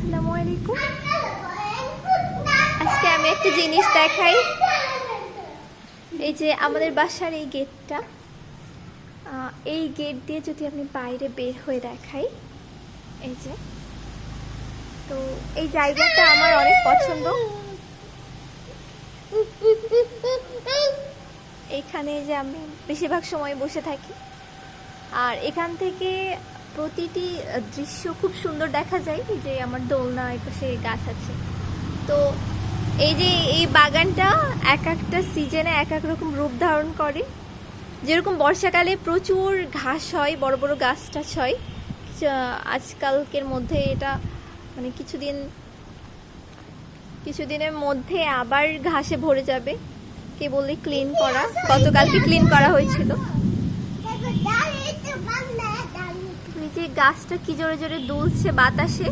আসসালামু আলাইকুম। আজকে আমি একটা জিনিস দেখাই। এই যে আমাদের বাসার এই গেটটা, এই গেট দিয়ে যদি আপনি বাইরে বের হয়ে দেখাই, এই যে, তো এই জায়গাটা আমার অনেক পছন্দ। এখানে যে আমি বেশিরভাগ সময় বসে থাকি, আর এখান থেকে প্রতিটি দৃশ্য খুব সুন্দর দেখা যায়। এই যে আমার দোলনা, পাশে গাছ আছে। তো এই যে এই বাগানটা এক একটা সিজনে এক এক রকম রূপ ধারণ করে। যেরকম বর্ষাকালে প্রচুর ঘাস হয়, বড় বড় গাছ টাছ হয়। আজকালকের মধ্যে এটা মানে কিছুদিনের মধ্যে আবার ঘাসে ভরে যাবে, কেবলই ক্লিন করা, গতকালকে ক্লিন করা হয়েছিল। যে গাছটা কি জোরে জোরে দুলছে বাতাসে।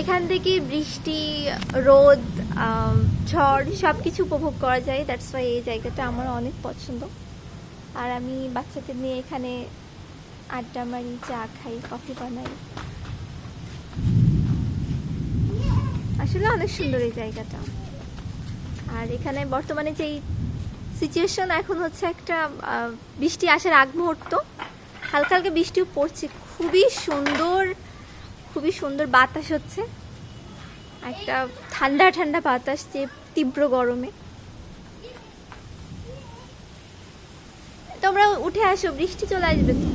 এখান থেকে বৃষ্টি, রোদ, ঝড় সবকিছু উপভোগ করা যায়। দ্যাটস ওয়াই এই জায়গাটা আমার অনেক পছন্দ। আর আমি বাচ্চাদের নিয়ে এখানে আড্ডা মারি, চা খাই, কফি বানাই। আসলে অনেক সুন্দর এই জায়গাটা। আর এখানে বর্তমানে যেই সিচুয়েশন এখন হচ্ছে, একটা বৃষ্টি আসার আগ মুহূর্ত, হালকা হালকা বৃষ্টিও পড়ছে। খুবই সুন্দর বাতাস হচ্ছে, একটা ঠান্ডা ঠান্ডা বাতাস, যে তীব্র গরমে। তোমরা উঠে আসো, বৃষ্টি চলে আসবে তো।